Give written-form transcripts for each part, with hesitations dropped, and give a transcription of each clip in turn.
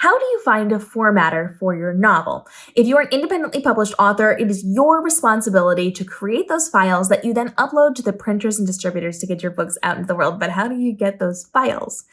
How do you find a formatter for your novel? If you're an independently published author, it is your responsibility to create those files that you then upload to the printers and distributors to get your books out into the world. But how do you get those files?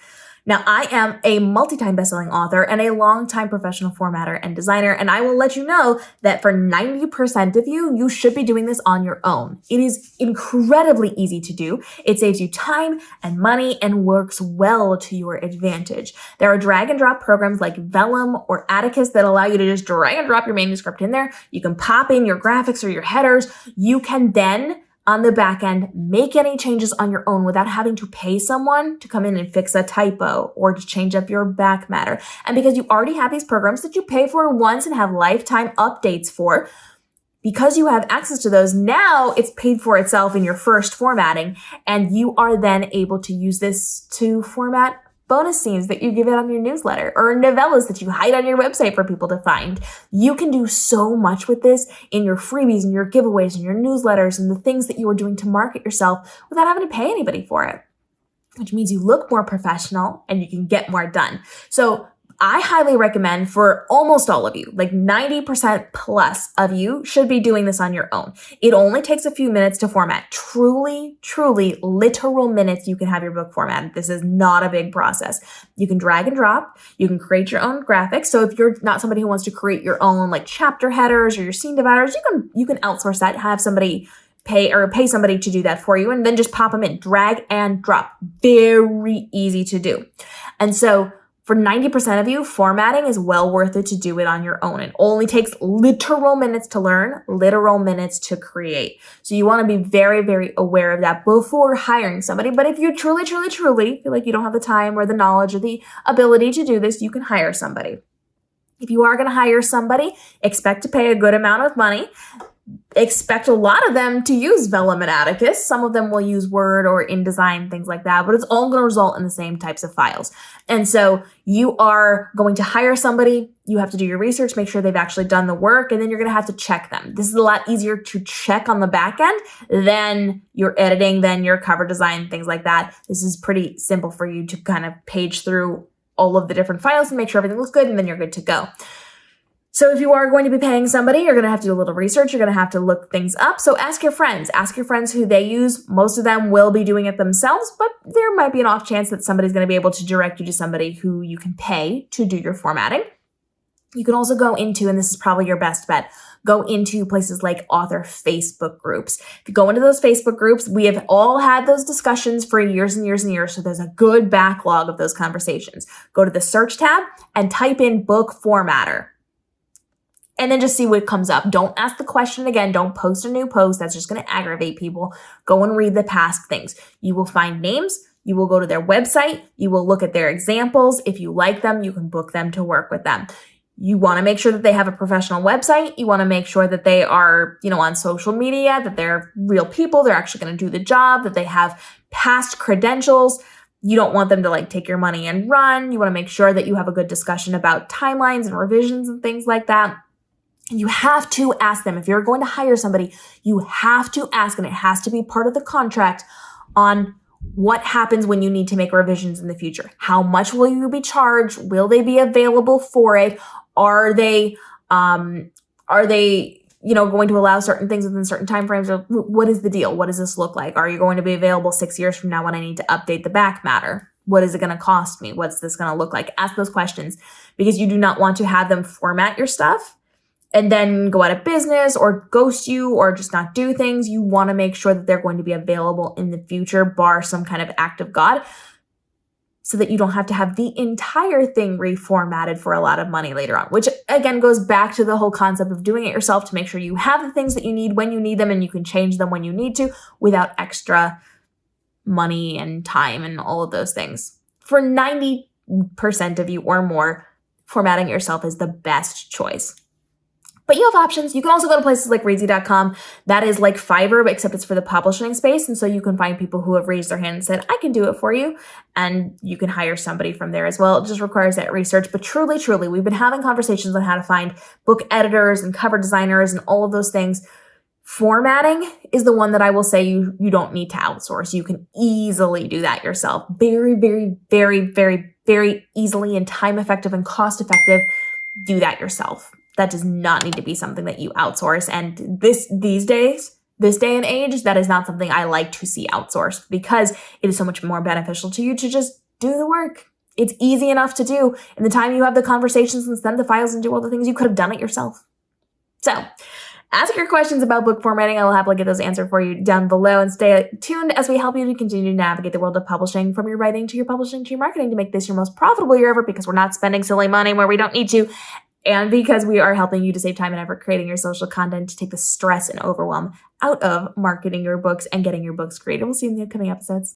Now, I am a multi-time bestselling author and a long-time professional formatter and designer, and I will let you know that for 90% of you, you should be doing this on your own. It is incredibly easy to do. It saves you time and money and works well to your advantage. There are drag and drop programs like Vellum or Atticus that allow you to just drag and drop your manuscript in there. You can pop in your graphics or your headers. You can then on the back end, make any changes on your own without having to pay someone to come in and fix a typo or to change up your back matter. And because you already have these programs that you pay for once and have lifetime updates for, because you have access to those, now it's paid for itself in your first formatting, and you are then able to use this to format bonus scenes that you give out on your newsletter or novellas that you hide on your website for people to find. You can do so much with this in your freebies and your giveaways and your newsletters and the things that you are doing to market yourself without having to pay anybody for it, which means you look more professional and you can get more done. So I highly recommend for almost all of you, like 90% plus of you should be doing this on your own. It only takes a few minutes to format. Truly, literal minutes you can have your book formatted. This is not a big process. You can drag and drop. You can create your own graphics. So if you're not somebody who wants to create your own like chapter headers or your scene dividers, you can outsource that, have somebody pay somebody to do that for you, and then just pop them in. Drag and drop. Very easy to do. And so for 90% of you, formatting is well worth it to do it on your own. It only takes literal minutes to learn, literal minutes to create. So you want to be very, very aware of that before hiring somebody. But if you truly feel like you don't have the time or the knowledge or the ability to do this, you can hire somebody. If you are going to hire somebody, expect to pay a good amount of money. Expect a lot of them to use Vellum and Atticus. Some of them will use Word or InDesign, things like that, but it's all going to result in the same types of files. And so you are going to hire somebody, you have to do your research, make sure they've actually done the work, and then you're going to have to check them. This is a lot easier to check on the back end than your editing, than your cover design, things like that. This is pretty simple for you to kind of page through all of the different files and make sure everything looks good, and then you're good to go. So if you are going to be paying somebody, you're going to have to do a little research. You're going to have to look things up. So ask your friends who they use. Most of them will be doing it themselves, but there might be an off chance that somebody's going to be able to direct you to somebody who you can pay to do your formatting. You can also go into, and this is probably your best bet, go into places like author Facebook groups. If you go into those Facebook groups, we have all had those discussions for years and years and years, so there's a good backlog of those conversations. Go to the search tab and type in book formatter. And then just see what comes up. Don't ask the question again. Don't post a new post. That's just going to aggravate people. Go and read the past things. You will find names. You will go to their website. You will look at their examples. If you like them, you can book them to work with them. You want to make sure that they have a professional website. You want to make sure that they are, on social media, that they're real people. They're actually going to do the job, that they have past credentials. You don't want them to take your money and run. You want to make sure that you have a good discussion about timelines and revisions and things like that. You have to ask them. If you're going to hire somebody, you have to ask, and it has to be part of the contract, on what happens when you need to make revisions in the future. How much will you be charged? Will they be available for it? Are they going to allow certain things within certain timeframes? Or what is the deal? What does this look like? Are you going to be available 6 years from now when I need to update the back matter? What is it going to cost me? What's this going to look like? Ask those questions, because you do not want to have them format your stuff and then go out of business or ghost you or just not do things. You want to make sure that they're going to be available in the future, bar some kind of act of God, so that you don't have to have the entire thing reformatted for a lot of money later on, which again goes back to the whole concept of doing it yourself to make sure you have the things that you need when you need them and you can change them when you need to without extra money and time and all of those things. For 90% of you or more, formatting yourself is the best choice. But you have options. You can also go to places like Reedsy.com. That is like Fiverr, except it's for the publishing space. And so you can find people who have raised their hand and said, I can do it for you. And you can hire somebody from there as well. It just requires that research. But truly, we've been having conversations on how to find book editors and cover designers and all of those things. Formatting is the one that I will say you don't need to outsource. You can easily do that yourself. Very, very, very, very very easily and time effective and cost effective, do that yourself. That does not need to be something that you outsource. And this day and age, that is not something I like to see outsourced, because it is so much more beneficial to you to just do the work. It's easy enough to do. In the time you have the conversations and send the files and do all the things, you could have done it yourself. So ask your questions about book formatting. I will happily get those answered for you down below, and stay tuned as we help you to continue to navigate the world of publishing, from your writing to your publishing to your marketing, to make this your most profitable year ever, because we're not spending silly money where we don't need to, and because we are helping you to save time and effort creating your social content, to take the stress and overwhelm out of marketing your books and getting your books created. We'll see you in the upcoming episodes.